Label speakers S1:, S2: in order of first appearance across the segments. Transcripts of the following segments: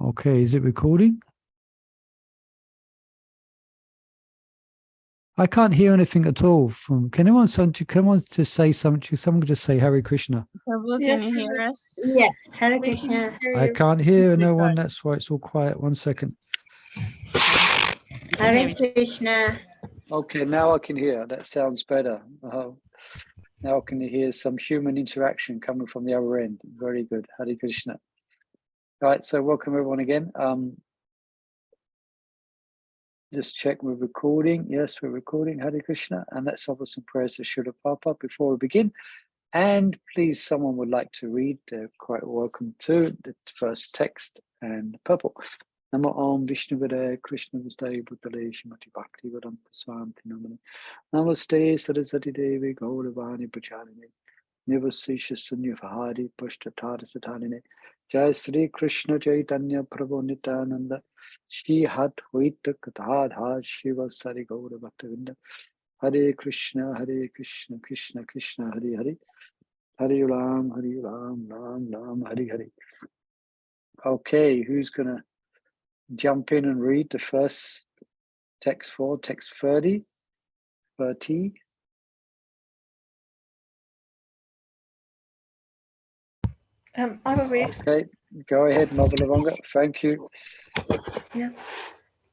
S1: Okay, is it recording? I can't hear anything at all from. Can anyone to say something? Someone could just say Hare Krishna.
S2: Prabhu,
S3: Yes,
S2: can you hear us?
S3: Yes, Hare
S2: We can
S3: Krishna.
S2: hear
S1: I
S2: you.
S1: can't hear no one.
S2: Good.
S1: That's why it's all quiet. 1 second.
S3: Hare Krishna.
S1: Okay, now I can hear. That sounds better. Now I can hear some human interaction coming from the other end. Very good. Hare Krishna. All right, so welcome everyone again. Just check we're recording. Yes, we're recording. Hare Krishna. And let's offer some prayers to Srila Prabhupada before we begin. And please, someone would like to read, they're quite welcome to the first text and purple. Namo Om Vishnu Vade Krishna Vastaya Bhutale Shrimati Bhakti Vedanta Swami Namane. Namaste Saraswati Devi Gauravani Pracharini. Nivasisha Sunyavahari Pushtatara Satanine. Jai Sri Krishna Chaitanya Prabhu Nityananda. Shri Hat Vaita Katadha Shiva Sari Gaura Bhaktavinda. Hare Krishna, Krishna Krishna, Hare Hare. Hare Ram, Ram Ram, Hare Hare. Okay, who's going to jump in and read the first text 30?
S3: I will read.
S1: Okay, go ahead, Madhalavanga. Thank you.
S3: Yeah.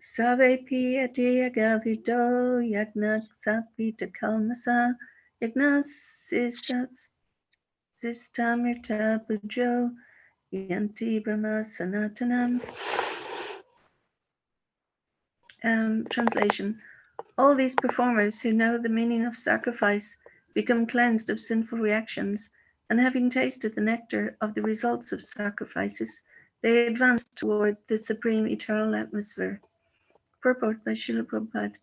S3: Savepi Adiya Gavido Yagnak Sapita Kalmasa Yagnas Sistamirta Pujo Yanti Brahma Sanatanam. Translation. All these performers who know the meaning of sacrifice become cleansed of sinful reactions, and having tasted the nectar of the results of sacrifices, they advance toward the supreme eternal atmosphere. Purport by Srila Prabhupada.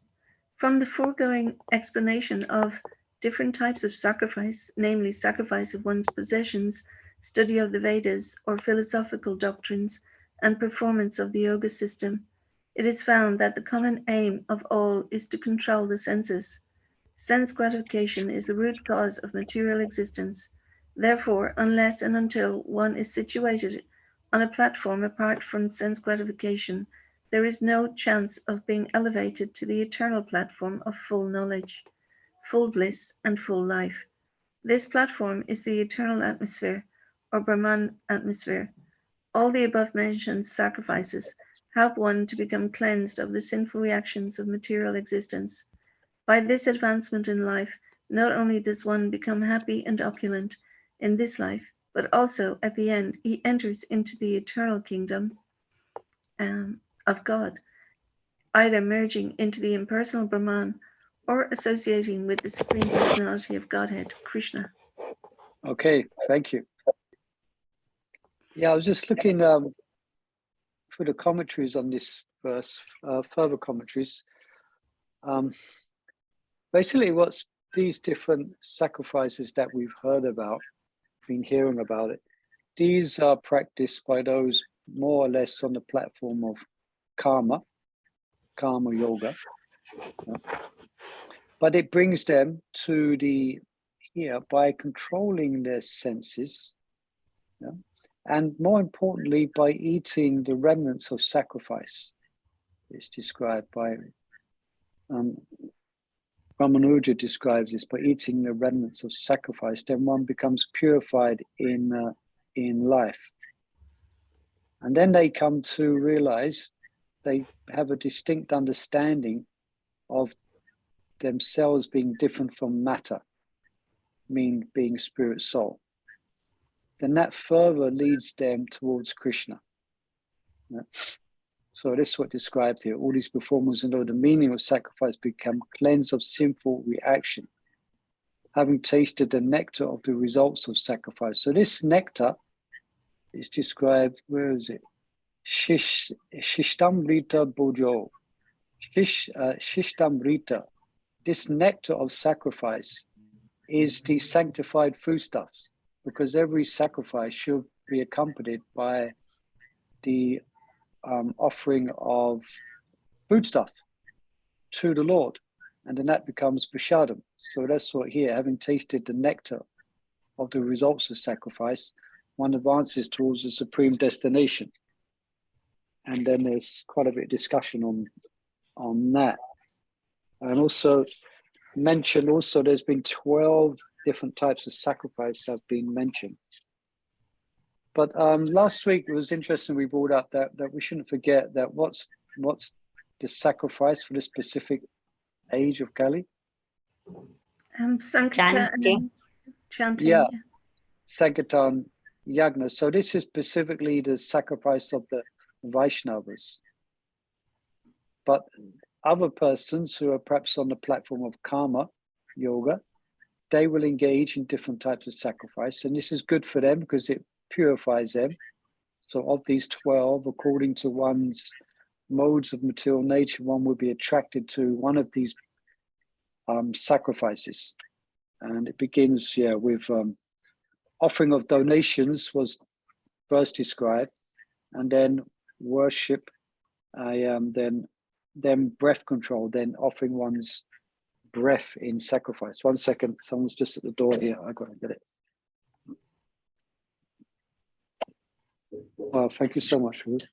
S3: From the foregoing explanation of different types of sacrifice, namely sacrifice of one's possessions, study of the Vedas or philosophical doctrines, and performance of the yoga system, it is found that the common aim of all is to control the senses. Sense gratification is the root cause of material existence. Therefore, unless and until one is situated on a platform apart from sense gratification, there is no chance of being elevated to the eternal platform of full knowledge, full bliss, and full life. This platform is the eternal atmosphere, or Brahman atmosphere. All the above mentioned sacrifices help one to become cleansed of the sinful reactions of material existence. By this advancement in life, not only does one become happy and opulent in this life, but also at the end, he enters into the eternal kingdom of God, either merging into the impersonal Brahman or associating with the Supreme Personality of Godhead, Krishna.
S1: Okay, thank you. Yeah, I was just looking for the commentaries on this verse, further commentaries. Basically, what's these different sacrifices that we've heard about, been hearing about it, these are practiced by those more or less on the platform of karma yoga. But it brings them to by controlling their senses, and more importantly, by eating the remnants of sacrifice. It's described by Ramanuja describes this, by eating the remnants of sacrifice, then one becomes purified in life. And then they come to realize they have a distinct understanding of themselves being different from matter, being spirit soul. Then that further leads them towards Krishna. Yeah. So this is what described here. All these performers who know the meaning of sacrifice become cleansed of sinful reaction, having tasted the nectar of the results of sacrifice. So this nectar is described, where is it? Shishtamrita Bojo. Shishtamrita. This nectar of sacrifice is the sanctified foodstuffs, because every sacrifice should be accompanied by the offering of foodstuff to the Lord, and then that becomes prashadam. So that's what here, having tasted the nectar of the results of sacrifice, one advances towards the supreme destination. and then there's quite a bit of discussion on that. And also mentioned, also there's been 12 different types of sacrifice have been mentioned. But last week it was interesting, we brought up that we shouldn't forget that what's the sacrifice for the specific age of Kali?
S3: Sankirtan and chanting.
S1: Yeah, Sankirtan Yagna. So this is specifically the sacrifice of the Vaishnavas. But other persons who are perhaps on the platform of karma yoga, they will engage in different types of sacrifice. And this is good for them because it purifies them. So of these 12, according to one's modes of material nature, one would be attracted to one of these sacrifices. And it begins with offering of donations was first described, and then worship, then breath control, then offering one's breath in sacrifice. 1 second, someone's just at the door here. I got to get it. Oh, thank you so much, Ruth.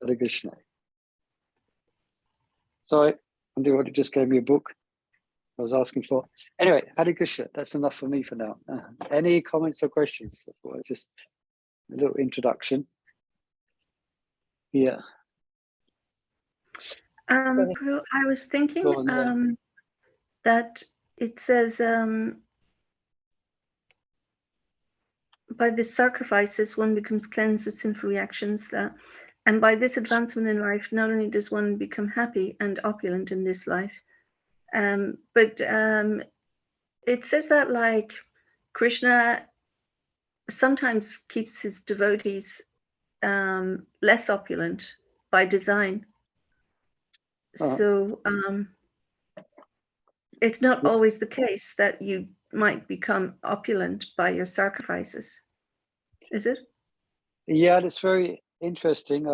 S1: Hare Krishna. Sorry, Andy just gave me a book I was asking for. Anyway, Hare Krishna, that's enough for me for now. Any comments or questions? Just a little introduction. Yeah.
S3: Prabhu, I was thinking that it says by the sacrifices one becomes cleansed of sinful reactions, and by this advancement in life, not only does one become happy and opulent in this life, but it says that like Krishna sometimes keeps his devotees less opulent by design. So it's not always the case that you might become opulent by your sacrifices, is it?
S1: Yeah, that's very interesting.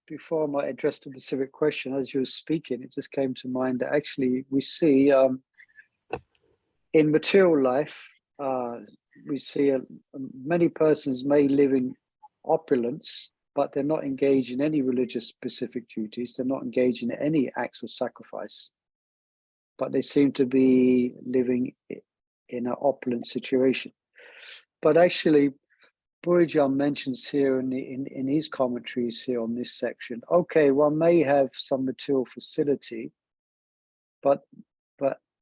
S1: Before I might address the specific question, as you were speaking, it just came to mind that actually we see in material life, we see many persons may live in opulence, but they're not engaged in any religious specific duties. They're not engaged in any acts of sacrifice, but they seem to be living in an opulent situation. But actually, Burijan mentions here in his commentaries here on this section, okay, one may have some material facility, but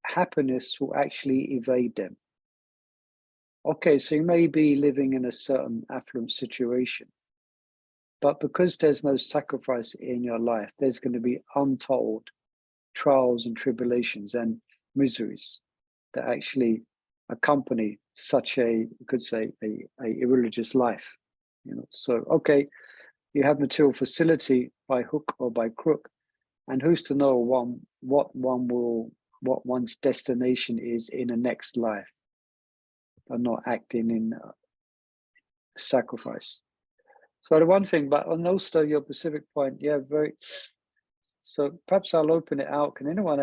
S1: happiness will actually evade them. Okay, so you may be living in a certain affluent situation, but because there's no sacrifice in your life, there's going to be untold trials and tribulations and miseries that actually accompany such a, you could say, a irreligious life. So okay, you have material facility by hook or by crook, and who's to know what one's destination is in a next life, but not acting in sacrifice. So the one thing, but on also your specific point, yeah, very. So perhaps I'll open it out. Can anyone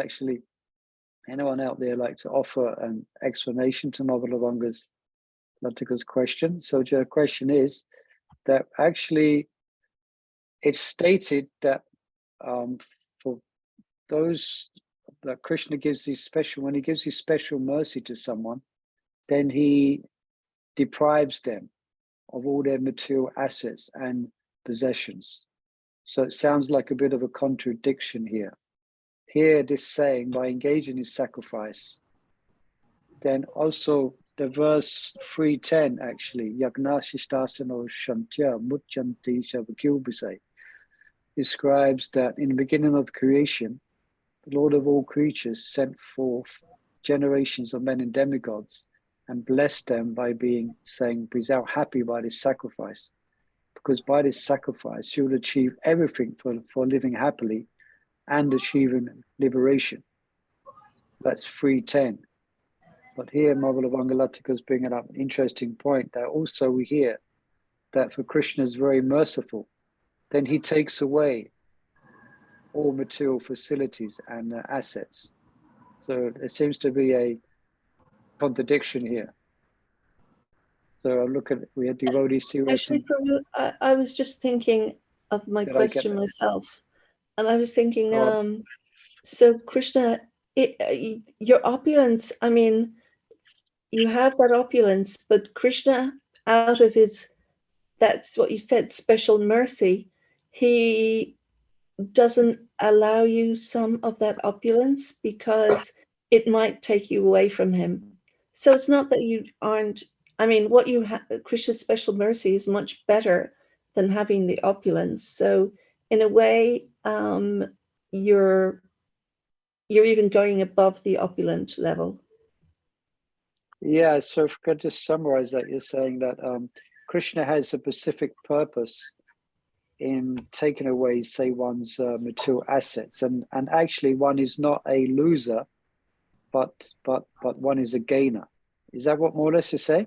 S1: out there like to offer an explanation to Mavalavanga's Latika's question? So the question is that actually it's stated that for those that Krishna gives these special, when he gives his special mercy to someone, then he deprives them of all their material assets and possessions. So it sounds like a bit of a contradiction here. Here, this saying, by engaging in sacrifice, then also the verse 3:10 actually, Yagna Shishtasano Shantya Mujjanti Shavakilbisai, describes that in the beginning of creation, the Lord of all creatures sent forth generations of men and demigods and blessed them by saying, be thou happy by this sacrifice, because by this sacrifice you will achieve everything for living happily and achieving liberation. So that's 3:10. But here Mavalavanga Lattika is bringing up an interesting point that also we hear that for Krishna is very merciful, then he takes away all material facilities and assets. So there seems to be a contradiction here. So look at, we had devotees here.
S3: Actually, I was just thinking of my
S1: Did I get
S3: question
S1: that?
S3: myself, and I was thinking,
S1: Go on.
S3: so Krishna, your opulence, I mean, you have that opulence, but Krishna, out of his, that's what you said, special mercy, he doesn't allow you some of that opulence because it might take you away from him. So it's not that you aren't, I mean, what you have, Krishna's special mercy is much better than having the opulence. So in a way, you're even going above the opulent level.
S1: Yeah, so if I could just summarize that, you're saying that Krishna has a specific purpose in taking away, say, one's material assets, and actually one is not a loser, but one is a gainer. Is that what more or less you say?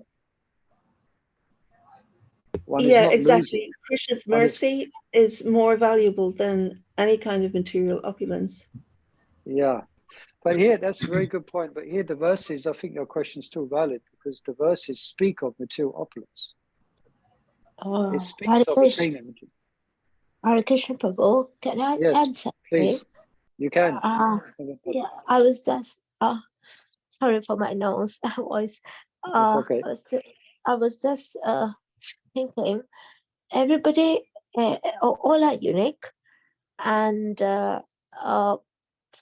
S1: One is
S3: Yeah,
S1: not losing.
S3: exactly. Krishna's
S1: One is,
S3: mercy is more valuable than any kind of material opulence.
S1: yeah. But here, that's a very good point. But here, the verses, I think your question is still valid because the verses speak of material opulence. It speaks of attaining.
S2: Hare Krishna Prabhu, can I
S1: Yes,
S2: answer?
S1: please. You can.
S2: Yeah, I was just sorry for my nose voice.
S1: It's okay.
S2: I was just thinking, everybody, all are unique, and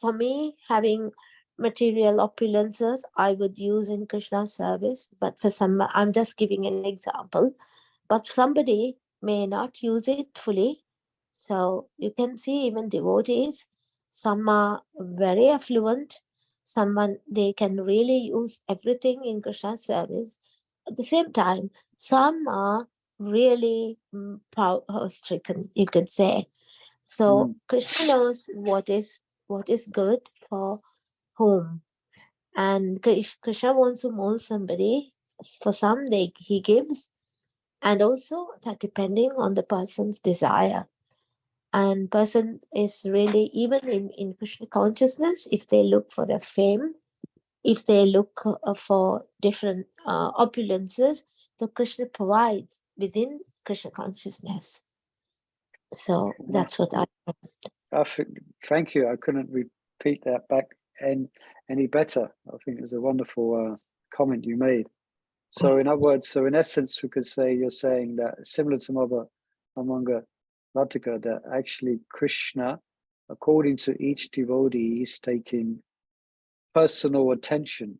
S2: for me, having material opulences, I would use in Krishna service. But for some, I'm just giving an example. But somebody may not use it fully. So you can see even devotees, some are very affluent, someone they can really use everything in Krishna service. At the same time, some are really power stricken, you could say. So Krishna knows what is good for whom. And if Krishna wants to mold somebody, for some he gives, and also that depending on the person's desire. And person is really, even in Krishna consciousness, if they look for the fame, if they look for different opulences, so Krishna provides within Krishna consciousness. So that's what
S1: Thank you. I couldn't repeat that back any better. I think it was a wonderful comment you made. So in other words, so in essence, we could say you're saying that similar to Mother Amanga Latika, that actually Krishna, according to each devotee, is taking personal attention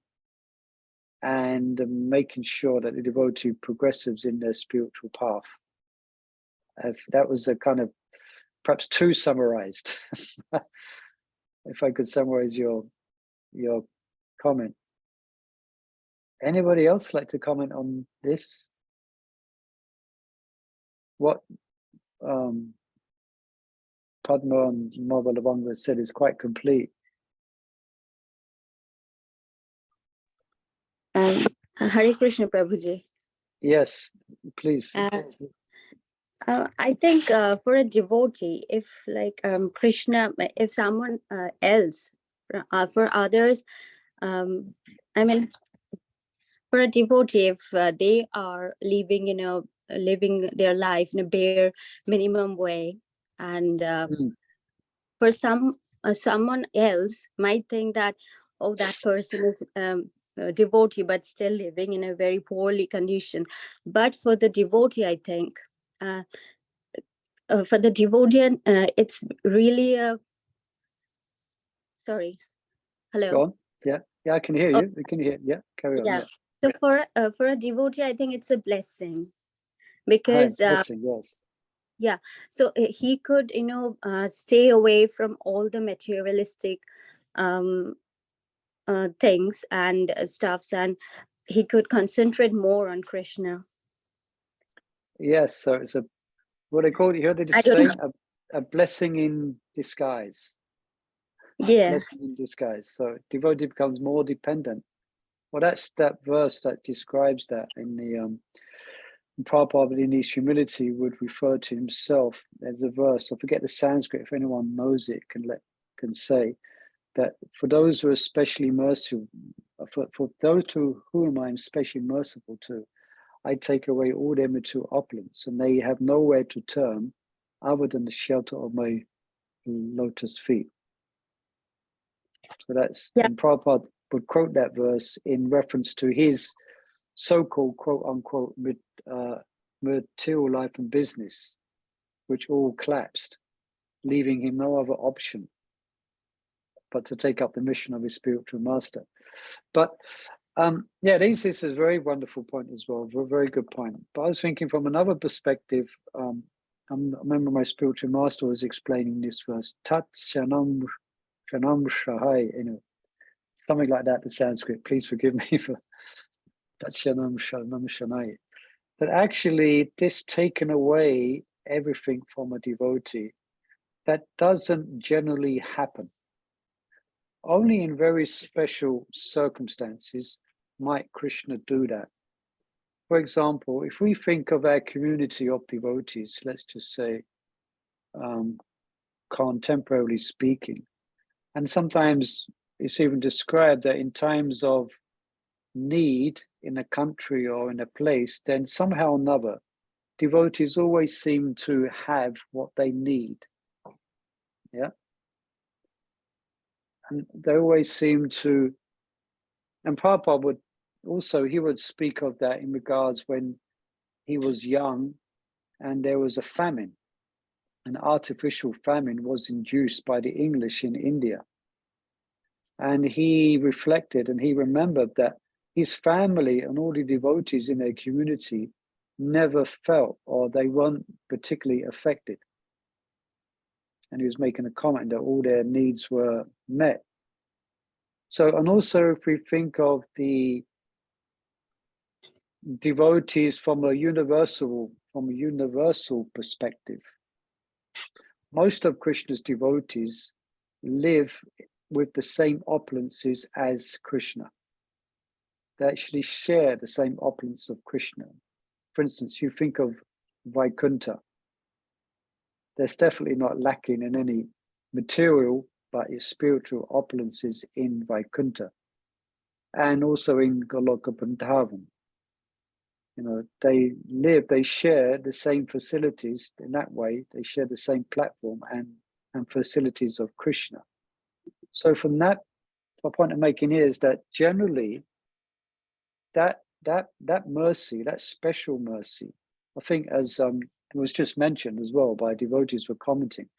S1: and making sure that the devotee progresses in their spiritual path. If that was a kind of perhaps too summarized. If I could summarize your comment. Anybody else like to comment on this? What Padma and Mother Lavanga said is quite complete.
S4: Hare Krishna Prabhuji.
S1: Yes, please.
S4: I think for a devotee, if like Krishna, if someone else, for others, I mean, for a devotee, if they are living living their life in a bare minimum way, and for someone else might think that, oh, that person is a devotee but still living in a very poorly condition. But for the devotee, I think for the devotee, it's really a sorry. Hello.
S1: Go on. Yeah, I can hear you. We can hear. Yeah, carry on.
S4: Yeah. So for a devotee, I think it's a blessing, because
S1: blessing, yes.
S4: Yeah, so he could stay away from all the materialistic things and stuffs, and he could concentrate more on Krishna.
S1: Yes, so it's a what they call it here. They just say a blessing in disguise.
S4: Yeah,
S1: blessing in disguise. So devotee becomes more dependent. Well, that's that verse that describes that in the Prabhupada in his humility would refer to himself. There's a verse, I forget the Sanskrit, if anyone knows it can say that for those who are especially merciful, for those to whom I am especially merciful to, I take away all their material opulence, and they have nowhere to turn. other than the shelter of my lotus feet. So that's,
S4: Yeah.
S1: and Prabhupada would quote that verse in reference to his so-called quote unquote material life and business, which all collapsed, leaving him no other option but to take up the mission of his spiritual master. But yeah, this is a very wonderful point as well, a very good point. But I was thinking from another perspective, I remember my spiritual master was explaining this verse, Tat Shanam Shahai, something like that in Sanskrit. Please forgive me for Tat Shanam Shanai. That actually this taken away everything from a devotee, that doesn't generally happen. Only in very special circumstances might Krishna do that. For example, if we think of our community of devotees, let's just say, contemporarily speaking, and sometimes it's even described that in times of need in a country or in a place, then somehow or another, devotees always seem to have what they need. Yeah. And they always seem to, and Prabhupada would also, he would speak of that in regards when he was young and there was a famine. An artificial famine was induced by the English in India. And he reflected and he remembered that his family and all the devotees in their community never felt, or they weren't particularly affected. And he was making a comment that all their needs were met. So, and also if we think of the devotees from a universal perspective, most of Krishna's devotees live with the same opulences as Krishna. They actually share the same opulence of Krishna. For instance, you think of Vaikuntha. There's definitely not lacking in any material, but it's spiritual opulences in Vaikuntha. And also in Goloka Vrindavan. They share the same facilities in that way. They share the same platform and facilities of Krishna. So from that, my point I'm making here is that generally, that mercy, that special mercy, I think, as it was just mentioned as well by devotees were commenting,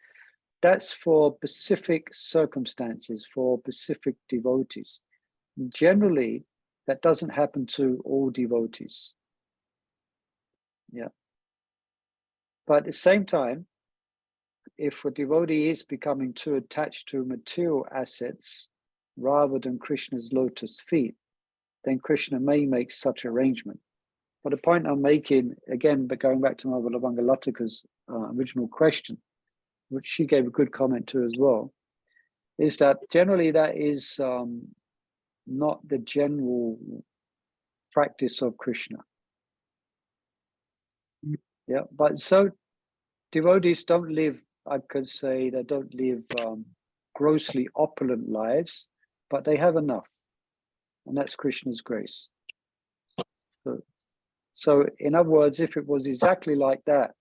S1: that's for specific circumstances, for specific devotees. Generally, that doesn't happen to all devotees. Yeah. But at the same time, if a devotee is becoming too attached to material assets rather than Krishna's lotus feet, then Krishna may make such arrangement. But the point I'm making, again, but going back to Mother Lavangalatika's original question, which she gave a good comment to as well, is that generally that is not the general practice of Krishna. Yeah, but so devotees don't live, I could say, they don't live grossly opulent lives, but they have enough, and that's Krishna's grace. So in other words, if it was exactly like that,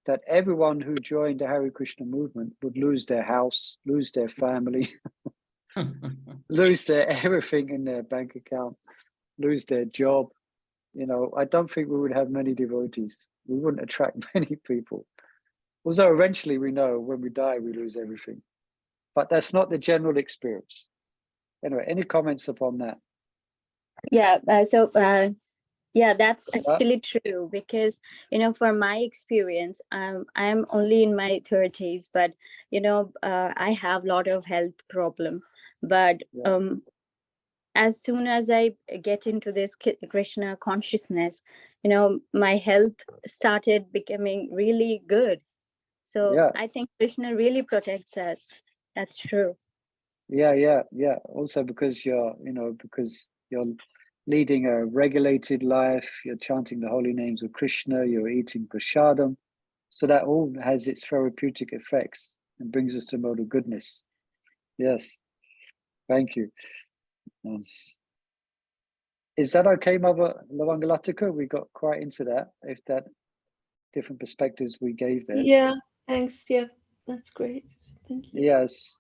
S1: that everyone who joined the Hare Krishna movement would lose their house, lose their family, lose their everything in their bank account, lose their job. I don't think we would have many devotees. We wouldn't attract many people. Although eventually we know when we die, we lose everything. But that's not the general experience. Anyway, any comments upon that?
S4: Yeah, yeah, that's actually true because, from my experience, I'm only in my 30s, but, I have a lot of health problem. But as soon as I get into this Krishna consciousness, my health started becoming really good. So I think Krishna really protects us. That's true.
S1: Yeah. Also because you're leading a regulated life, you're chanting the holy names of Krishna, you're eating prasadam. So that all has its therapeutic effects and brings us to mode of goodness. Yes, thank you. Is that okay, Mother Lavangalatika? We got quite into that, if that different perspectives we gave there.
S3: Yeah, Thanks. Yeah, that's great. Thank you.
S1: Yes.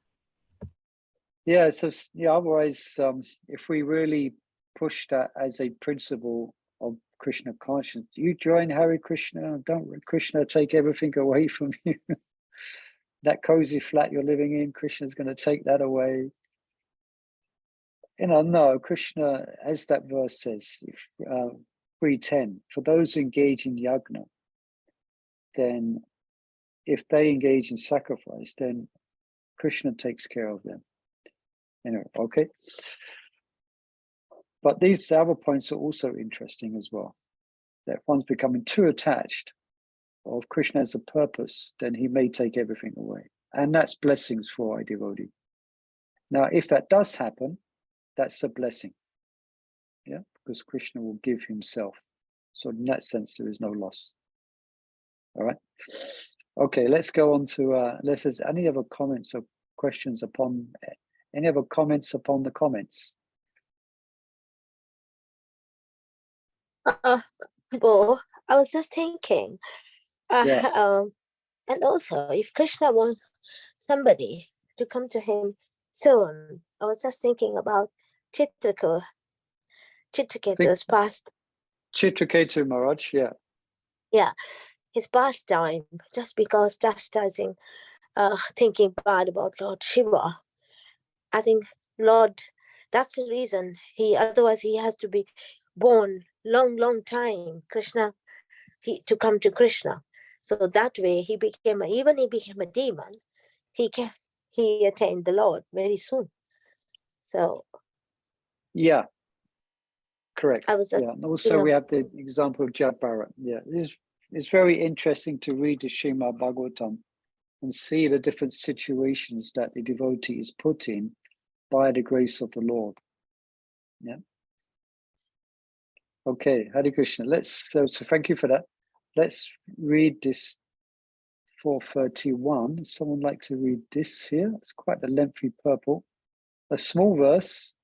S1: Yeah, so yeah, otherwise, if we really push that as a principle of Krishna consciousness, you join Hare Krishna, don't let Krishna take everything away from you. That cozy flat you're living in, Krishna's going to take that away. No, Krishna, as that verse says, 3:10, for those who engage in yajna, then if they engage in sacrifice, then Krishna takes care of them. Okay. But these other points are also interesting as well. That if one's becoming too attached of Krishna as a purpose, then he may take everything away. And that's blessings for a devotee. Now, if that does happen, that's a blessing. Yeah, because Krishna will give himself. So in that sense, there is no loss. All right. Okay, let's go on to any other comments or questions upon any other comments upon the comments?
S2: Go. I was just thinking,
S1: Yeah.
S2: and also if Krishna wants somebody to come to him soon, I was just thinking about Chitraketu's past.
S1: Chitraketu Maharaj, yeah.
S2: His pastime, just because chastising, thinking bad about Lord Shiva. I think Lord, that's the reason otherwise he has to be born long time, to come to Krishna. So that way he became a demon, he attained the Lord very soon. So
S1: Yeah, correct.
S2: I was just,
S1: yeah, and also we have the example of Jad Bharat. Yeah, it's very interesting to read the Srimad Bhagavatam and see the different situations that the devotee is put in by the grace of the Lord. Yeah. Okay, Hare Krishna. So thank you for that. Let's read this 431. Someone like to read this here? It's quite a lengthy purport. A small verse.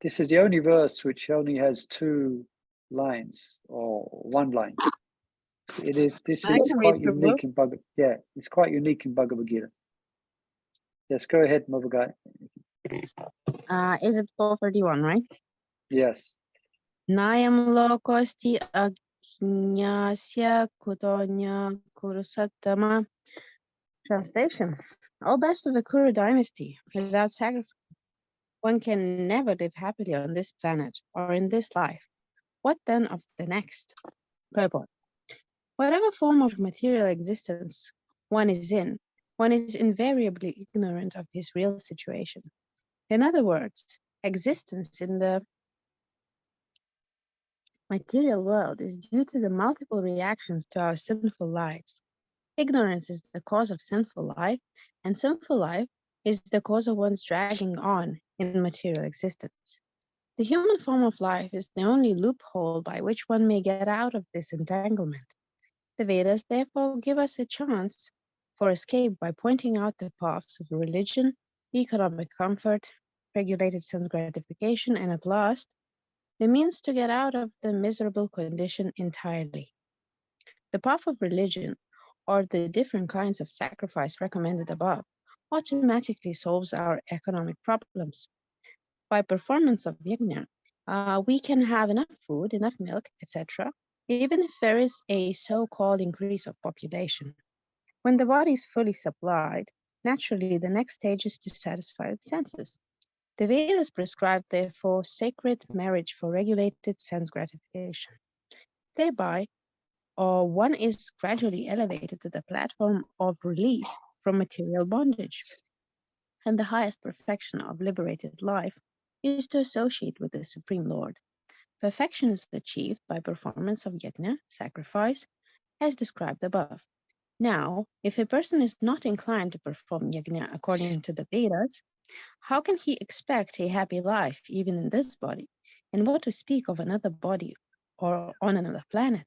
S1: This is the only verse which only has 2 lines or 1 line. This is quite unique in Bhagavad. Yeah, it's quite unique in Bhagavad Gita. Yes, go ahead, Mother Guy.
S5: Is it 431, right?
S1: Yes.
S5: Nayam lokosti agnyasya kutonya kurusattama. Translation. O best of the Kuru dynasty, without sacrifice, one can never live happily on this planet or in this life. What then of the next? Purport. Whatever form of material existence one is in, one is invariably ignorant of his real situation. In other words, existence in the material world is due to the multiple reactions to our sinful lives. Ignorance is the cause of sinful life, and sinful life is the cause of one's dragging on in material existence. The human form of life is the only loophole by which one may get out of this entanglement. The Vedas therefore give us a chance for escape by pointing out the paths of religion, economic comfort, regulated sense gratification, and at last, the means to get out of the miserable condition entirely. The path of religion, or the different kinds of sacrifice recommended above, automatically solves our economic problems. By performance of yajna, we can have enough food, enough milk, etc., even if there is a so-called increase of population. When the body is fully supplied, naturally the next stage is to satisfy the senses. The Vedas prescribe, therefore, sacred marriage for regulated sense gratification. Thereby, one is gradually elevated to the platform of release from material bondage. And the highest perfection of liberated life is to associate with the Supreme Lord. Perfection is achieved by performance of yajna, sacrifice, as described above. Now, if a person is not inclined to perform yajna according to the Vedas, how can he expect a happy life even in this body? And what to speak of another body or on another planet?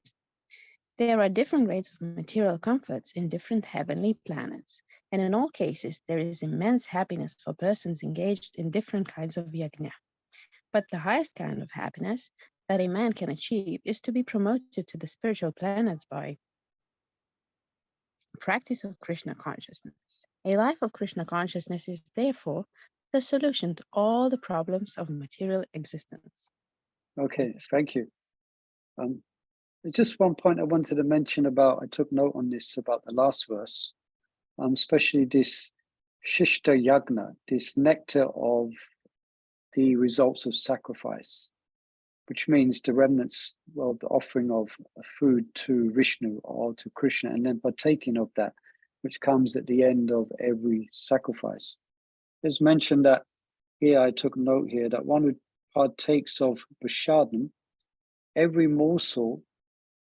S5: There are different grades of material comforts in different heavenly planets, and in all cases there is immense happiness for persons engaged in different kinds of yajna. But the highest kind of happiness that a man can achieve is to be promoted to the spiritual planets by practice of Krishna consciousness. A life of Krishna consciousness is therefore the solution to all the problems of material existence.
S1: Okay, thank you. There's just one point I wanted to mention about, I took note on this about the last verse, especially this Shishta Yagna, this nectar of the results of sacrifice, which means the remnants, well, the offering of food to Vishnu or to Krishna, and then partaking of that, which comes at the end of every sacrifice. There's mentioned that here, I took note here, that one who partakes of Prashadam, every morsel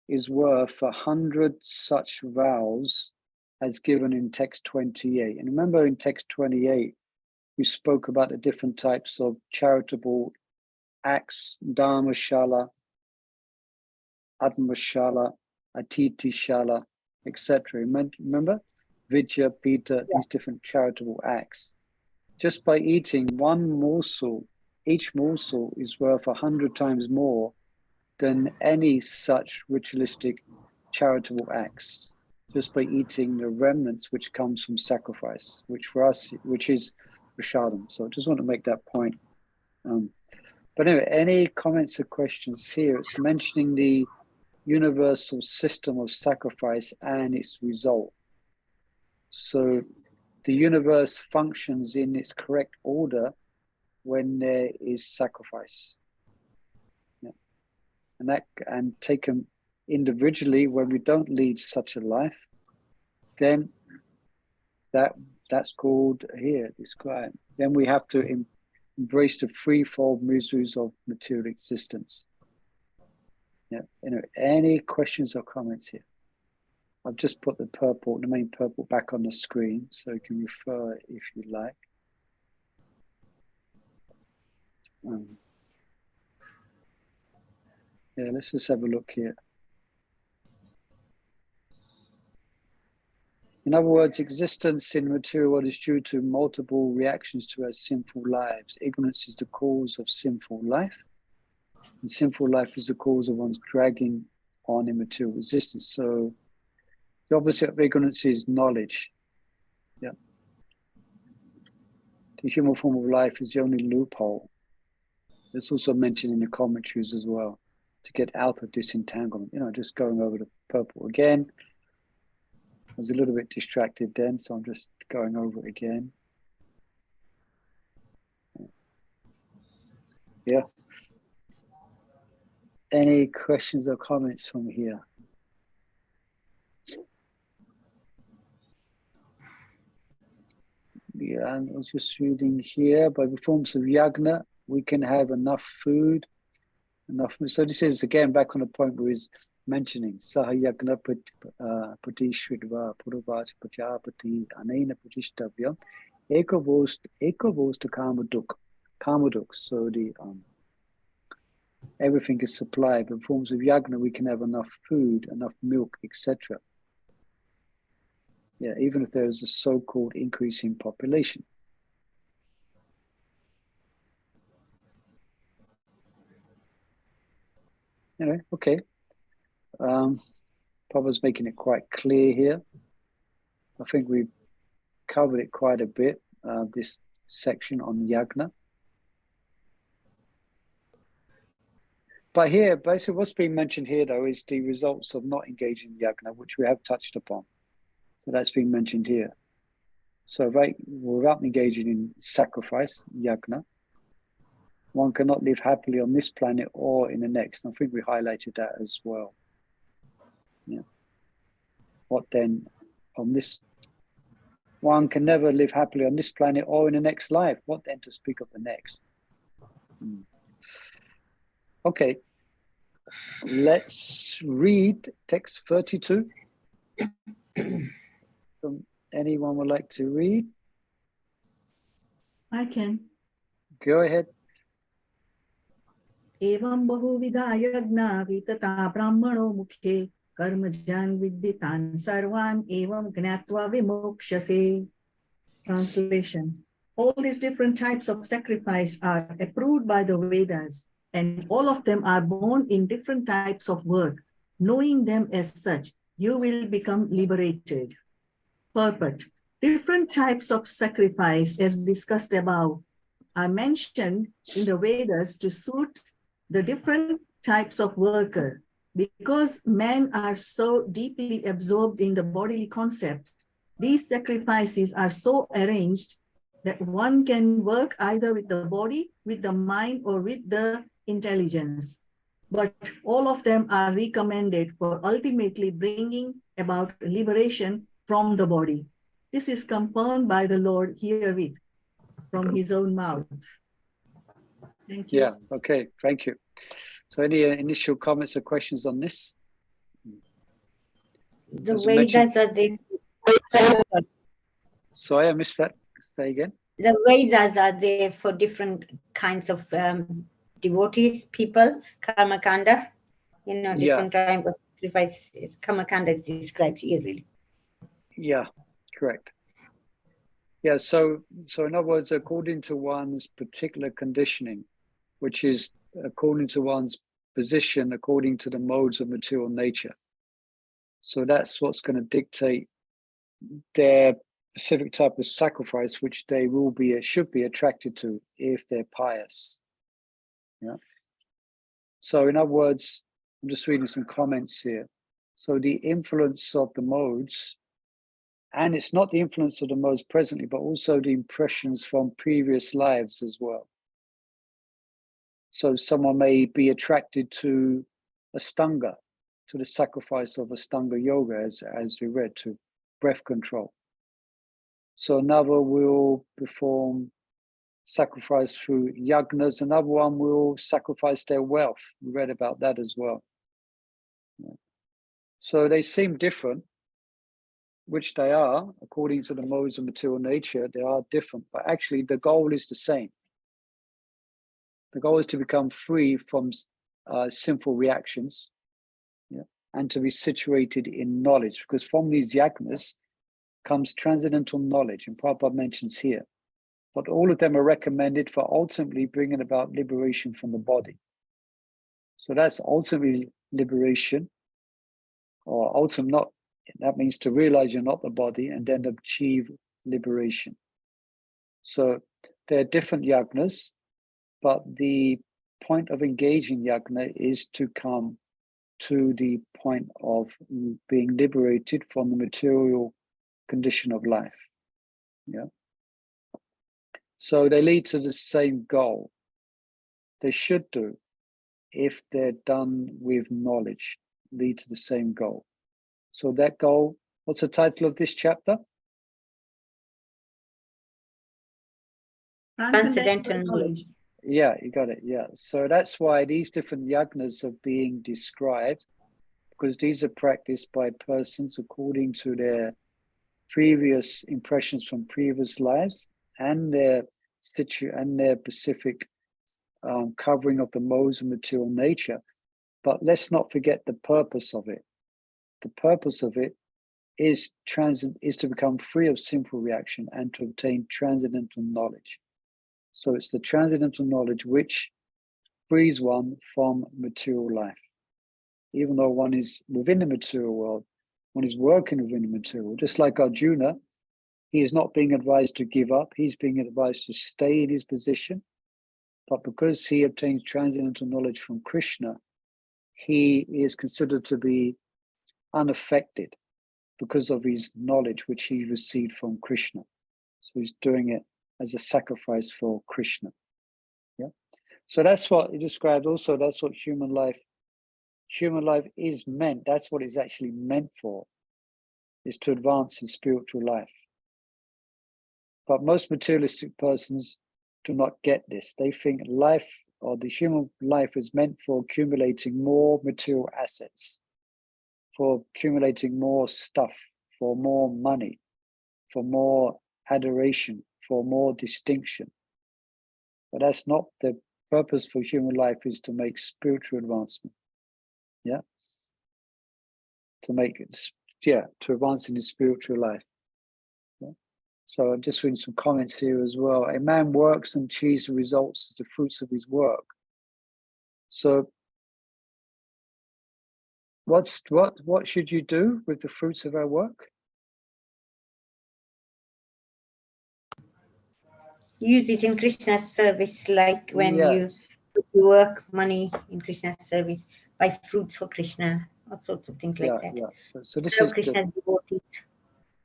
S1: is worth 100 such vows as given in text 28. And remember in text 28, we spoke about the different types of charitable acts, Dharmashala, Atmashala, Atitishala, etc. Remember? Vidya, Pita, these different charitable acts. Just by eating one morsel, each morsel is worth 100 times more than any such ritualistic charitable acts, just by eating the remnants which comes from sacrifice, which for us, which is Prashadam. So I just want to make that point. But anyway, any comments or questions here? It's mentioning the universal system of sacrifice and its result. So the universe functions in its correct order when there is sacrifice. And taken individually, when we don't lead such a life, then that's called here, described. Then we have to embrace the threefold miseries of material existence. Yeah, any questions or comments here? I've just put the main purple back on the screen, so you can refer if you like. Yeah, let's just have a look here. In other words, existence in material world is due to multiple reactions to our sinful lives. Ignorance is the cause of sinful life, and sinful life is the cause of one's dragging on in material existence. So the opposite of ignorance is knowledge. Yeah. The human form of life is the only loophole. It's also mentioned in the commentaries as well, to get out of disentanglement. Just going over the purple again. I was a little bit distracted then, so I'm just going over it again. Yeah. Any questions or comments from here? Yeah, I was just reading here, by the forms of yagna, we can have enough food, so this is again back on the point where he's mentioning Saha Yagna Pratishvidva Puruvaj Prajapati Anena Pratishtavyam Ekavost Kamaduk. So the everything is supplied. In forms of yagna, we can have enough food, enough milk, etc. Yeah, even if there is a so-called increase in population. Okay. Prabhupada's making it quite clear here. I think we've covered it quite a bit, this section on yagna. But here, basically what's being mentioned here though is the results of not engaging in yagna, which we have touched upon. So that's being mentioned here. So without engaging in sacrifice, yagna, one cannot live happily on this planet or in the next. And I think we highlighted that as well. Yeah. What then on this? One can never live happily on this planet or in the next life. What then to speak of the next? Okay. Let's read text 32. Anyone would like to read?
S6: I can.
S1: Go ahead.
S6: Evam bahuvida yagna vitata brahmano mukhe karmajan vidditan sarvan evam gnatva vimokshase. Translation. All these different types of sacrifice are approved by the Vedas, and all of them are born in different types of work. Knowing them as such, you will become liberated. purport. Different types of sacrifice, as discussed above, are mentioned in the Vedas to suit the different types of worker. Because men are so deeply absorbed in the bodily concept, these sacrifices are so arranged that one can work either with the body, with the mind, or with the intelligence. But all of them are recommended for ultimately bringing about liberation from the body. This is confirmed by the Lord herewith from his own mouth. Thank you.
S1: Yeah, okay, thank you. So any initial comments or questions on this?
S7: The
S1: As you mentioned-
S7: Vedas are there.
S1: Sorry, I missed that. Say again.
S7: The Vedas are there for different kinds of devotees, people, karma kanda. Different type of sacrifices. Karma kanda is described here, really.
S1: Yeah, correct. Yeah, so in other words, according to one's particular conditioning, which is according to one's position, according to the modes of material nature. So that's what's going to dictate their specific type of sacrifice, which they should be attracted to if they're pious. Yeah. So in other words, I'm just reading some comments here. So the influence of the modes, and it's not the influence of the modes presently, but also the impressions from previous lives as well. So someone may be attracted to Ashtanga, to the sacrifice of Ashtanga yoga, as we read, to breath control. So another will perform sacrifice through yagnas, another one will sacrifice their wealth. We read about that as well. Yeah. So they seem different, which they are, according to the modes of material nature, they are different, but actually the goal is the same. The goal is to become free from sinful reactions, yeah, and to be situated in knowledge, because from these yagnas comes transcendental knowledge, and Prabhupada mentions here. But all of them are recommended for ultimately bringing about liberation from the body. So that's ultimately liberation, or ultimate not. That means to realize you're not the body and then achieve liberation. So there are different yagnas, but the point of engaging yagna is to come to the point of being liberated from the material condition of life. Yeah. So they lead to the same goal. They should do, if they're done with knowledge, lead to the same goal. So that goal, what's the title of this chapter?
S7: Transcendental knowledge.
S1: Yeah, you got it. Yeah. So that's why these different yagnas are being described, because these are practiced by persons according to their previous impressions from previous lives and their specific covering of the modes of material nature. But let's not forget the purpose of it. The purpose of it is to become free of sinful reaction and to obtain transcendental knowledge. So it's the transcendental knowledge which frees one from material life. Even though one is within the material world, one is working within the material world. Just like Arjuna, he is not being advised to give up, he's being advised to stay in his position. But because he obtains transcendental knowledge from Krishna, he is considered to be unaffected because of his knowledge which he received from Krishna. So he's doing it as a sacrifice for Krishna. Yeah. So that's what he described also, that's what human life is meant, that's what it's actually meant for, is to advance in spiritual life. But most materialistic persons do not get this. They think life, or the human life, is meant for accumulating more material assets, for accumulating more stuff, for more money, for more adoration, for more distinction. But that's not the purpose for human life, is to make spiritual advancement. Yeah. To make it, to advance in his spiritual life. Yeah? So I'm just reading some comments here as well. A man works and achieves the results as the fruits of his work. So what should you do with the fruits of our work?
S7: use it in Krishna's service, like when you
S1: Yes.
S7: work money in Krishna's service, buy fruits for Krishna, all sorts of things like
S1: Yeah,
S7: that.
S1: yeah. So this
S7: Serve
S1: is the,
S7: Krishna's devotees.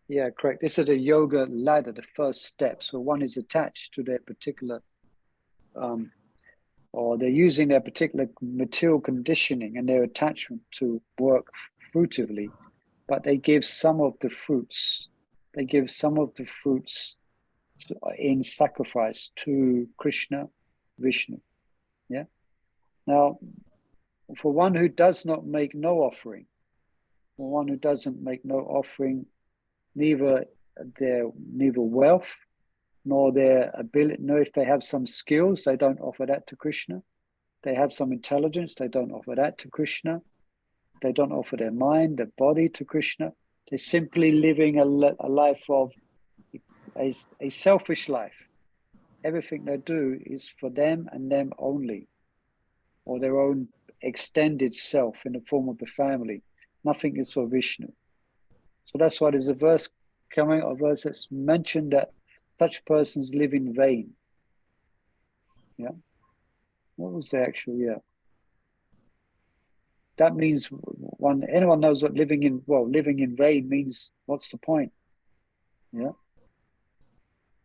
S1: yeah, correct. This is a yoga ladder, the first step. So one is attached to their particular, or they're using their particular material conditioning and their attachment to work fruitively, but they give some of the fruits. They give some of the fruits in sacrifice to Krishna, Vishnu. Yeah. Now, for one who does not make no offering, for one who doesn't make no offering, neither wealth nor their ability, nor if they have some skills, they don't offer that to Krishna. They have some intelligence, they don't offer that to Krishna. They don't offer their mind, their body to Krishna. They're simply living a life of a selfish life. Everything they do is for them and them only, or their own extended self in the form of the family. Nothing is for Vishnu. So that's why there's a verse coming, a verse that's mentioned that such persons live in vain. Yeah. What was the actual, yeah. That means anyone knows what living in vain means. What's the point? Yeah.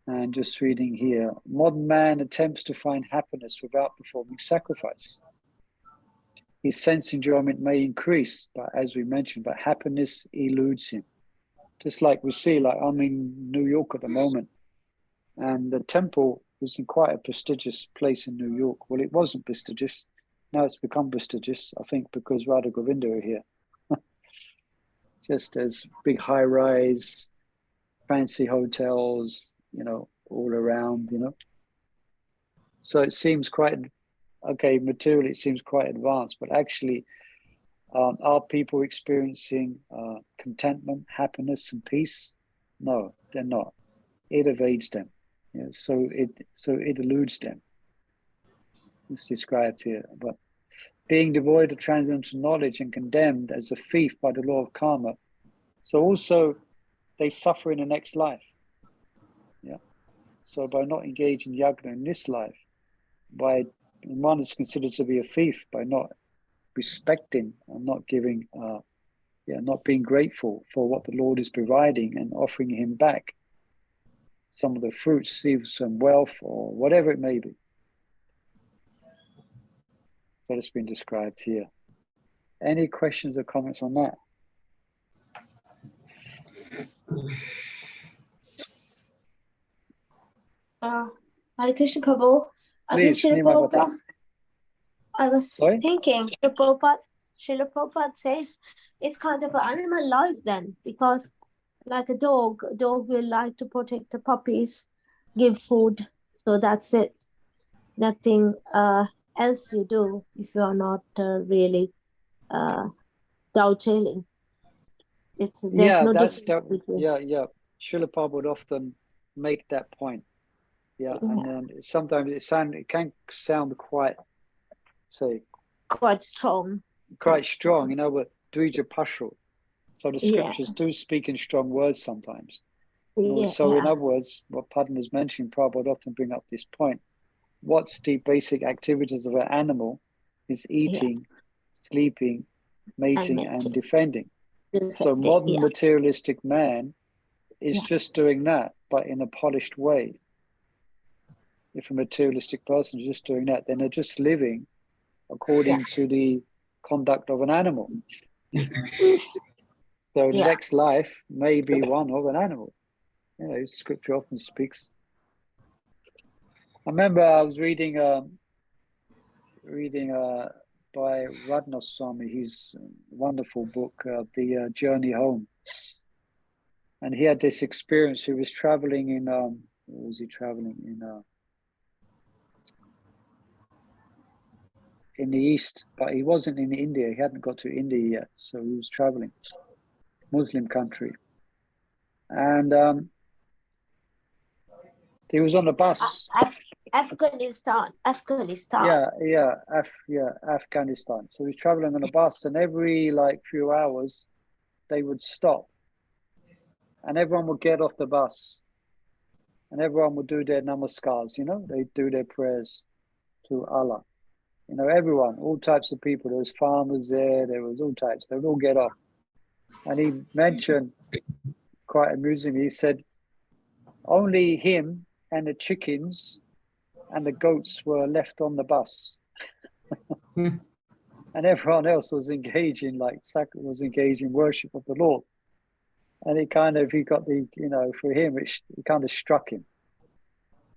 S1: And just reading here, modern man attempts to find happiness without performing sacrifice. His sense enjoyment may increase, but as we mentioned, but happiness eludes him. Just like we see, like I'm in New York at the moment, and the temple was in quite a prestigious place in New York. Well, it wasn't prestigious. Now it's become prestigious, I think, because Radha Govinda are here. Just as big high-rise, fancy hotels, all around, So it seems quite, okay, materially it seems quite advanced, but actually, are people experiencing contentment, happiness, and peace? No, they're not. It evades them. So it eludes them. It's described here. But being devoid of transcendental knowledge and condemned as a thief by the law of karma, so also they suffer in the next life. Yeah. So by not engaging yajna in this life, one is considered to be a thief by not respecting and not giving, not being grateful for what the Lord is providing and offering him back some of the fruits, either some wealth or whatever it may be. That has been described here. Any questions or comments on that?
S2: Hare Krishna Prabhu. I think
S1: Please,
S2: Srila
S1: Nima Mata.
S2: Prabhupada, I was
S1: Sorry?
S2: thinking, Srila Prabhupada says it's kind of an animal life then, because like a dog will like to protect the puppies, give food. So that's it. Nothing else you do if you are not really doubting. There's no difference between.
S1: Yeah. Srila Prabhupada would often make that point. Yeah, and then sometimes it can sound quite
S2: strong.
S1: Quite strong, but Dvija Pashu. So the scriptures do speak in strong words sometimes. So in other words, what Padma is mentioning, Prabhupada would often bring up this point. What's the basic activities of an animal is eating, sleeping, mating, and defending. So modern materialistic man is just doing that, but in a polished way. If a materialistic person is just doing that, then they're just living according to the conduct of an animal. So next life may be one of an animal. Scripture often speaks. I remember I was reading by Radha Swami, his wonderful book, The Journey Home. And he had this experience. He was traveling in, where was he traveling? In the East, but he wasn't in India. He hadn't got to India yet. So he was traveling, Muslim country. And he was on a bus.
S2: Afghanistan.
S1: Yeah, Afghanistan. So he was traveling on a bus, and every few hours, they would stop, and everyone would get off the bus, and everyone would do their namaskars, you know, they do their prayers to Allah. You know, everyone, all types of people. There was farmers there was all types. They would all get up. And he mentioned, quite amusingly, he said, only him and the chickens and the goats were left on the bus. And everyone else was engaging, was engaging worship of the Lord. And he got the, you know, for him, it kind of struck him.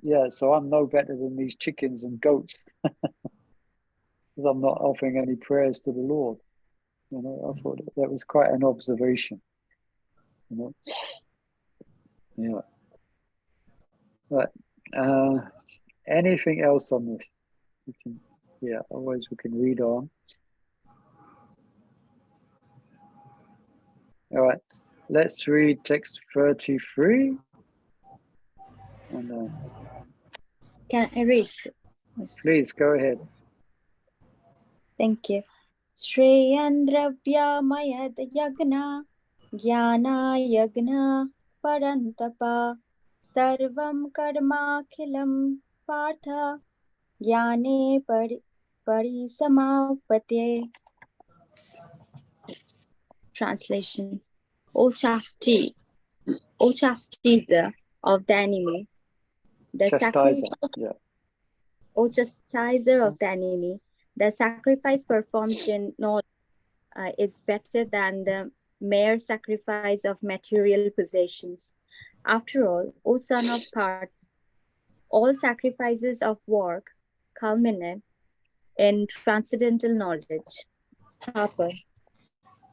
S1: Yeah, so I'm no better than these chickens and goats. Because I'm not offering any prayers to the Lord. You know, I thought that was quite an observation. You know, yeah. But anything else on this? We can, otherwise we can read on. All right, let's read text 33. And
S4: Can I read?
S1: please go ahead.
S4: Thank you. Shreyan Dravyamayad Yagna Jnana Yagna Parantapa Sarvam Karmakhilam Partha Jnane Parisamapate. Translation. O chastity of the enemy, the
S1: Chastiser, yeah.
S4: O chastiser of the enemy, the sacrifice performed in knowledge is better than the mere sacrifice of material possessions. After all, O son of Parth, all sacrifices of work culminate in transcendental knowledge. Papa.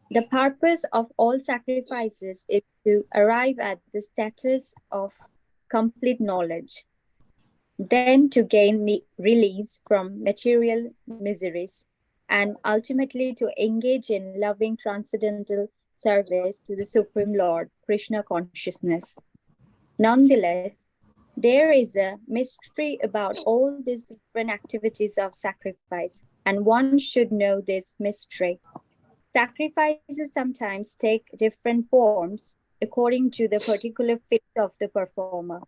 S4: The purpose of all sacrifices is to arrive at the status of complete knowledge, then to gain release from material miseries, and ultimately to engage in loving transcendental service to the Supreme Lord, Krishna consciousness. Nonetheless, there is a mystery about all these different activities of sacrifice, and one should know this mystery. Sacrifices sometimes take different forms according to the particular faith of the performer.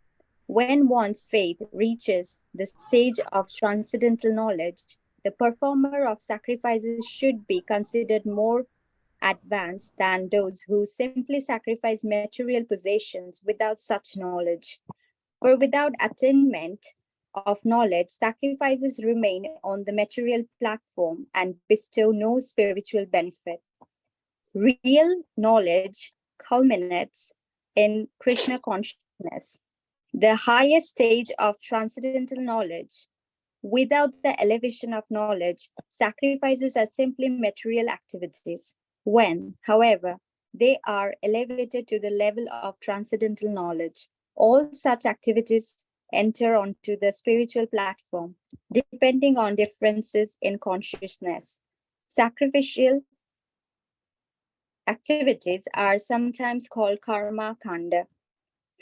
S4: When one's faith reaches the stage of transcendental knowledge, the performer of sacrifices should be considered more advanced than those who simply sacrifice material possessions without such knowledge. For without attainment of knowledge, sacrifices remain on the material platform and bestow no spiritual benefit. Real knowledge culminates in Krishna consciousness, the highest stage of transcendental knowledge. Without the elevation of knowledge, sacrifices are simply material activities. When, however, they are elevated to the level of transcendental knowledge, all such activities enter onto the spiritual platform, depending on differences in consciousness. Sacrificial activities are sometimes called karma kanda,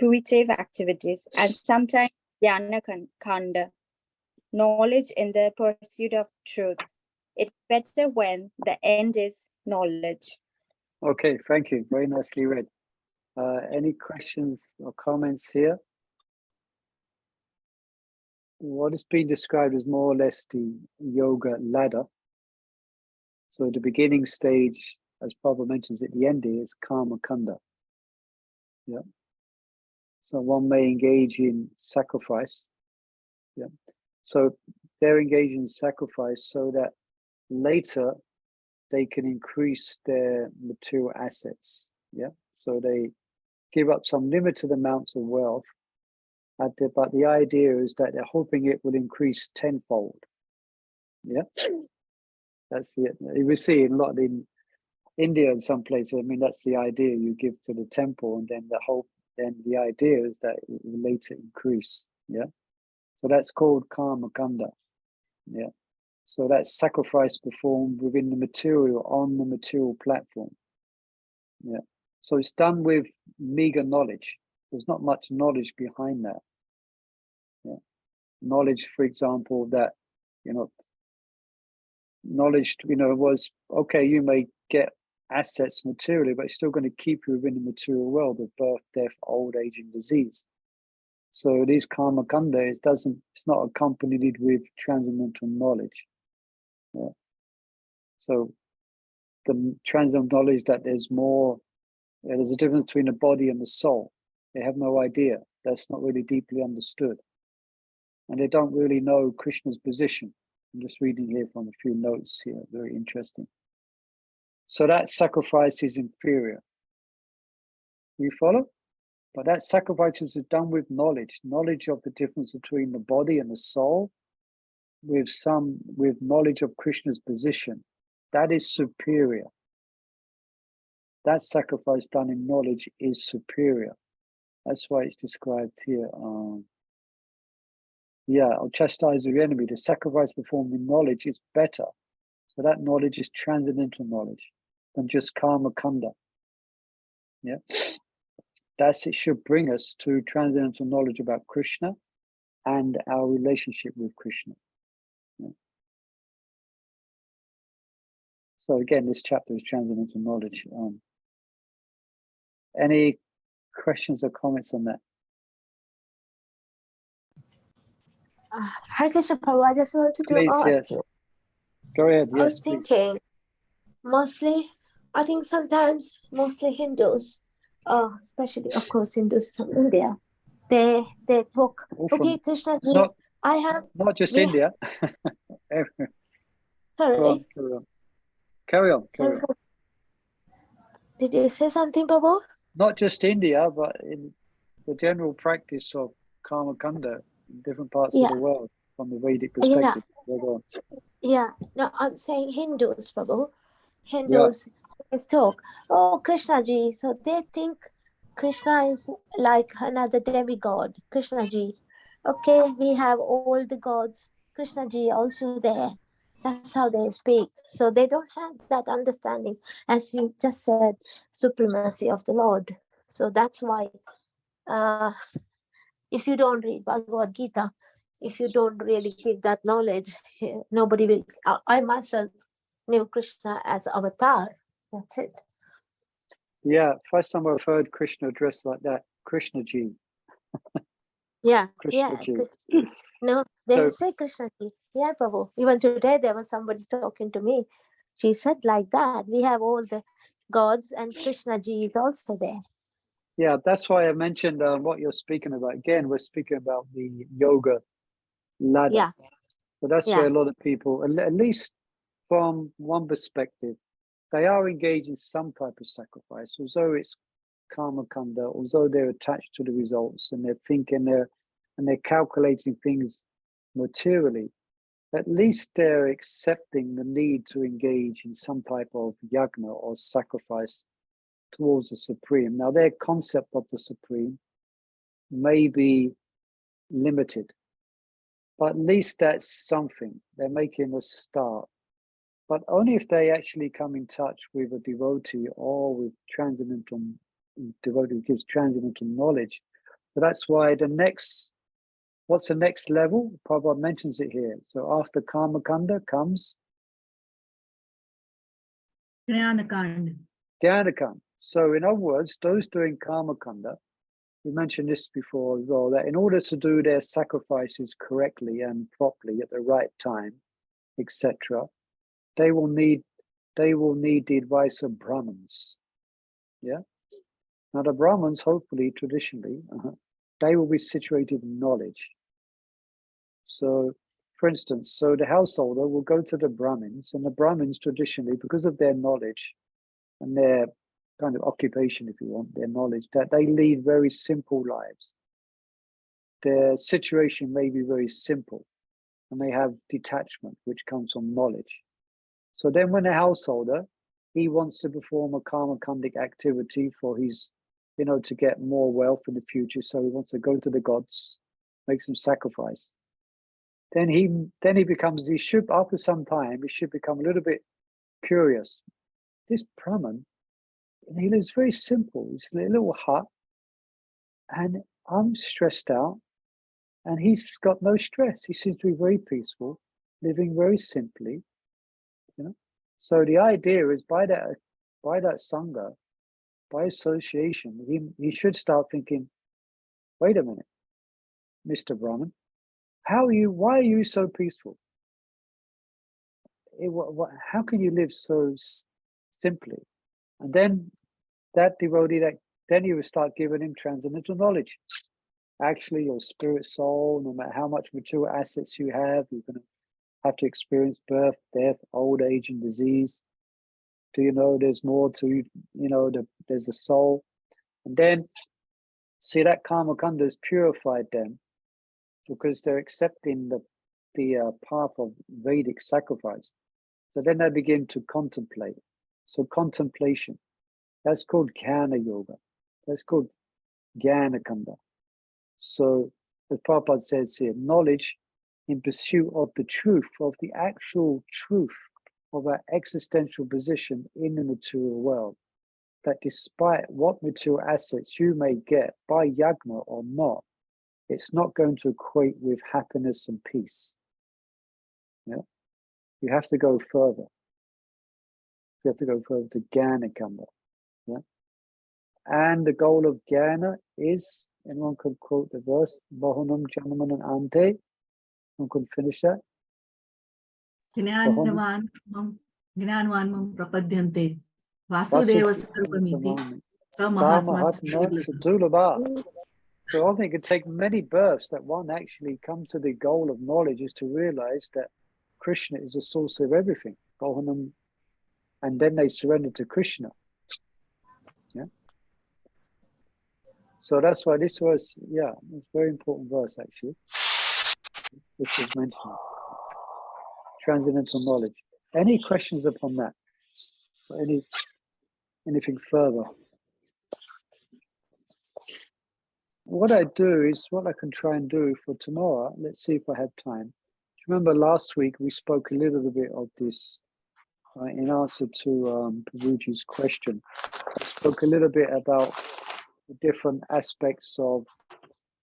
S4: fruitive activities, and sometimes jnana kanda, knowledge in the pursuit of truth. It's better when the end is knowledge.
S1: Okay, thank you. Very nicely read. Any questions or comments here? What is being described is more or less the yoga ladder. So the beginning stage, as Prabhupada mentions at the end, is karma kanda. Yeah. So one may engage in sacrifice. Yeah. So they're engaged in sacrifice so that later they can increase their material assets. Yeah. So they give up some limited amounts of wealth, but the idea is that they're hoping it will increase tenfold. Yeah. That's the, we see in a lot in India and some places, I mean, that's the idea. You give to the temple and then the idea is that it will later increase. Yeah. So that's called karma kanda. Yeah. So that's sacrifice performed within the material, on the material platform. Yeah. So it's done with meager knowledge. There's not much knowledge behind that. Yeah. Knowledge, for example, that, knowledge, was, okay, you may get assets materially, but it's still going to keep you within the material world of birth, death, old age, and disease. So these karma kanda, it's not accompanied with transcendental knowledge. Yeah. So the transcendental knowledge that there's more, there's a difference between the body and the soul. They have no idea. That's not really deeply understood. And they don't really know Krishna's position. I'm just reading here from a few notes here, very interesting. So that sacrifice is inferior. You follow? But that sacrifice is done with knowledge of the difference between the body and the soul, with knowledge of Krishna's position. That is superior. That sacrifice done in knowledge is superior. That's why it's described here. I'll chastise the enemy. The sacrifice performed in knowledge is better. So that knowledge is transcendental knowledge than just karma kanda. Yeah. It should bring us to transcendental knowledge about Krishna and our relationship with Krishna. Yeah. So again, this chapter is transcendental knowledge. Any questions or comments on that?
S2: Hare Krishna Prabhu, I just wanted to
S1: Please,
S2: ask
S1: yes.
S2: you.
S1: Go ahead.
S2: I
S1: Yes,
S2: was
S1: please.
S2: thinking, I think sometimes mostly Hindus, especially of course Hindus from India, they talk.
S1: All
S2: Okay,
S1: from-
S2: Krishna ji,
S1: not,
S2: I have.
S1: not just
S2: we-
S1: India.
S2: Sorry,
S1: Go on, carry on.
S2: sorry. Did you say something, Prabhu?
S1: Not just India, but in the general practice of karma kanda in different parts of
S2: Yeah.
S1: the world from the Vedic perspective. Yeah, go on.
S2: Yeah, no, I'm saying Hindus, Prabhu. Hindus always talk. Oh, Krishna ji. So they think Krishna is like another demigod. Krishna ji. Okay, we have all the gods. Krishna ji also there. That's how they speak. So they don't have that understanding, as you just said, supremacy of the Lord. So that's why, if you don't read Bhagavad Gita, if you don't really give that knowledge, nobody will. I myself knew Krishna as avatar. That's it.
S1: Yeah, first time I've heard Krishna addressed like that, Krishna ji.
S2: Yeah,
S1: Krishna ji.
S2: No, they
S1: So-
S2: say Krishna ji. Yeah, Prabhu. Even today there was somebody talking to me. She said like that. We have all the gods and Krishna ji is also there.
S1: Yeah, that's why I mentioned what you're speaking about. Again, we're speaking about the yoga ladder.
S2: Yeah.
S1: So that's
S2: Yeah.
S1: where a lot of people, at least from one perspective, they are engaged in some type of sacrifice, although it's karma kanda, although they're attached to the results and they're thinking they're calculating things materially. At least they're accepting the need to engage in some type of yagna or sacrifice towards the Supreme. Now, their concept of the Supreme may be limited, but at least that's something. They're making a start. But only if they actually come in touch with a devotee or with transcendental devotee who gives transcendental knowledge. So that's why what's the next level? Prabhupada mentions it here. So after karma kanda comes
S6: Jnanakanda.
S1: Dhyanakan. So in other words, those doing karma kanda, we mentioned this before as well, that in order to do their sacrifices correctly and properly at the right time, etc., they will need the advice of Brahmins. Yeah. Now the Brahmins, hopefully, traditionally, they will be situated in knowledge. So, for instance, the householder will go to the Brahmins, and the Brahmins traditionally, because of their knowledge and their kind of occupation, if you want, their knowledge, that they lead very simple lives. Their situation may be very simple, and they have detachment, which comes from knowledge. So then when a householder, he wants to perform a karma kandic activity for his, to get more wealth in the future. So he wants to go to the gods, make some sacrifice. Then he should, after some time, he should become a little bit curious. This Brahman, he lives very simple. It's a little hut, and I'm stressed out, and he's got no stress. He seems to be very peaceful, living very simply. So the idea is by that sangha, by association, he should start thinking, wait a minute, Mr. Brahman, why are you so peaceful? How can you live so simply? And then that devotee, then you will start giving him transcendental knowledge. Actually, your spirit soul, no matter how much material assets you have, you're going to have to experience birth, death, old age, and disease. Do you know there's more to, there's a soul? And then, see, that karma kanda has purified them because they're accepting the path of Vedic sacrifice. So then they begin to contemplate. So contemplation, that's called Jnana Yoga. That's called Jnana Kanda. So as Prabhupada says here, knowledge in pursuit of the truth, of the actual truth of our existential position in the material world. That despite what material assets you may get by yagna or not, it's not going to equate with happiness and peace. Yeah, you have to go further. You have to go further to Jnana Kanda. Yeah, and the goal of Jnana is, anyone could quote the verse, Bahunam Janaman Ante. One could finish that.
S6: Gnanvan mam prapadyante Vasudeva sarvamiti
S1: Samahatma Satulabha. So I think it could take many births that one actually comes to the goal of knowledge, is to realize that Krishna is the source of everything. Bahunam, and then they surrender to Krishna. Yeah. So that's why this verse, yeah, it's a very important verse actually. This was mentioned. Transcendental knowledge. Any questions upon that? Or anything further? What I do is, what I can try and do for tomorrow, let's see if I have time. Remember last week we spoke a little bit of this in answer to Prabhuji's question. I spoke a little bit about the different aspects of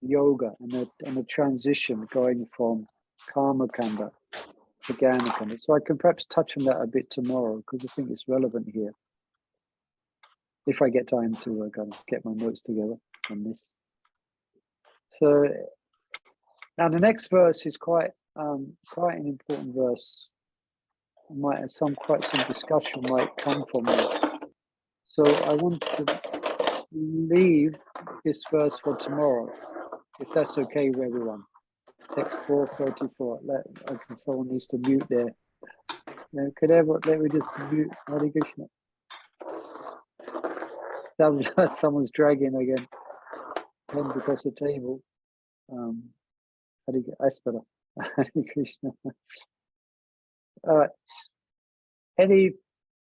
S1: yoga and the transition going from karma kanda to jnana kanda. So I can perhaps touch on that a bit tomorrow because I think it's relevant here. If I get time to get my notes together on this. So now the next verse is quite an important verse. Some discussion might come from it. So I want to leave this verse for tomorrow, if that's okay with everyone. Text 434. Someone needs to mute there. Let me just mute Hare Krishna. Sounds like someone's dragging again. Hands across the table. Aspara. Hare Krishna. All right. Any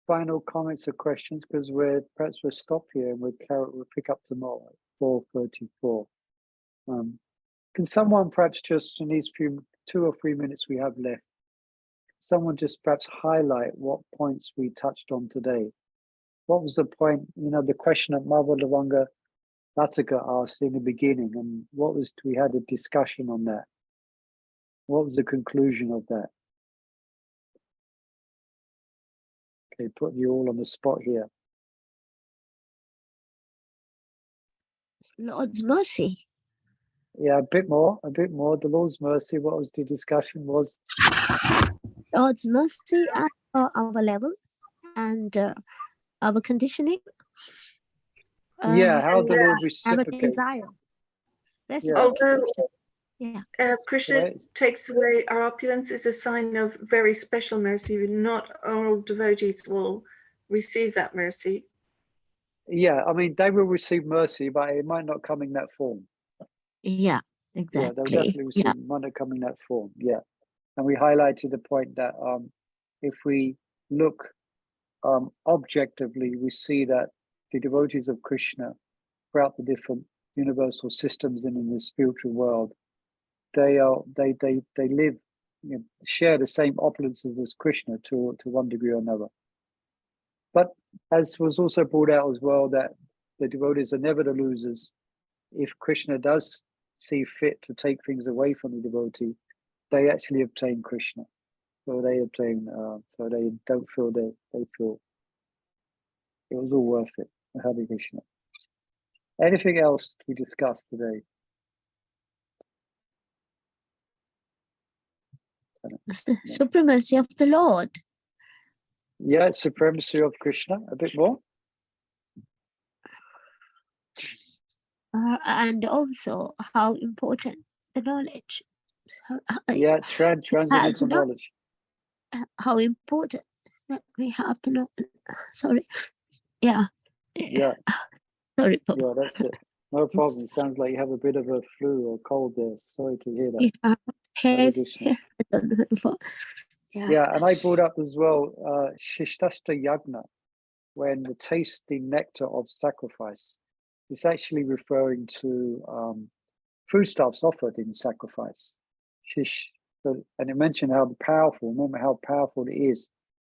S1: final comments or questions? Because perhaps we'll stop here and we'll pick up tomorrow at 4:34. Can someone perhaps just in these 2 or 3 minutes we have left, someone just perhaps highlight what points we touched on today? What was the point? The question that Madhavanga Lataka asked in the beginning, and we had a discussion on that. What was the conclusion of that? Okay, putting you all on the spot here.
S2: Lord's mercy.
S1: Yeah, a bit more. The Lord's mercy. What was the discussion? Was
S2: Lord's mercy at our level and our conditioning.
S1: How the Lord
S2: our
S1: reciprocates.
S2: desire.
S3: Although
S2: Yeah.
S3: Krishna
S1: Right.
S3: takes away our opulence is a sign of very special mercy. Not all devotees will receive that mercy.
S1: Yeah, I mean, they will receive mercy, but it might not come in that form.
S2: Yeah,
S1: Yeah,
S2: exactly.
S1: they'll definitely receive it, might not come in that form. Yeah. And we highlighted the point that if we look objectively, we see that the devotees of Krishna throughout the different universal systems and in the spiritual world, they live, share the same opulences as Krishna to one degree or another. But as was also brought out as well, that the devotees are never the losers. If Krishna does see fit to take things away from the devotee, they actually obtain Krishna. So they obtain, so they don't feel they feel it was all worth it. Hare Krishna. Anything else we discussed today?
S2: supremacy of the Lord.
S1: Yeah, supremacy of Krishna. A bit more.
S2: And also how important the knowledge.
S1: Yeah, transcendental
S2: not-
S1: knowledge.
S2: How important that we have to know. Sorry. Yeah.
S1: Yeah,
S2: Sorry, Papa.
S1: yeah, that's it. No problem. It sounds like you have a bit of a flu or cold there. Sorry to hear that.
S2: Yeah.
S1: Hare Krishna. Yeah, and I brought up as well Shishtashta Yagna, when the tasting nectar of sacrifice. It's actually referring to foodstuffs offered in sacrifice. Shish, and it mentioned how powerful, remember how powerful it is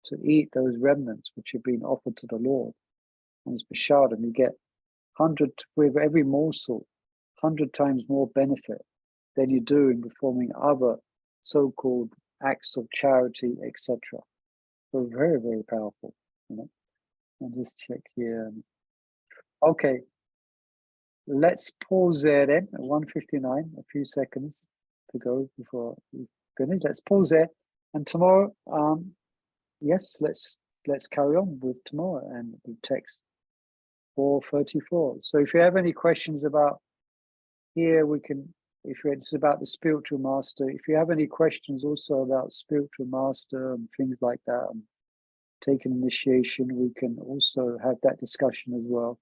S1: to eat those remnants which have been offered to the Lord. And it's Prashadam, you get 100, with every morsel, 100 times more benefit than you do in performing other so-called acts of charity, etc. So very, very powerful, you know. I'll just check here. Okay, let's pause there then at 1:59, a few seconds to go before we finish. Let's pause there, and tomorrow, yes, let's carry on with tomorrow and the text 434. So if you have any questions about here, we can. If it's about the spiritual master, if you have any questions also about spiritual master and things like that, and taking initiation, we can also have that discussion as well.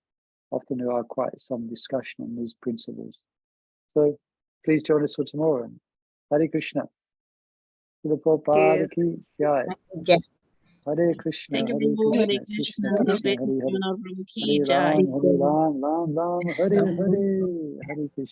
S1: Often there are quite some discussion on these principles. So please join us for tomorrow. Hare Krishna. Srila Prabhupada ki jai.
S7: Yes.
S1: Hare Krishna.
S5: Thank you,
S1: Hare
S5: Prabhu. Hare
S1: Krishna.
S5: Krishna.
S1: Krishna
S5: Love
S1: Krishna.
S5: it.
S1: Hare Hare.
S5: Prabhu ki
S1: Hare
S5: jai.
S1: Ram. Hare Ram. Ram Ram. Hare Hare. Hare Krishna.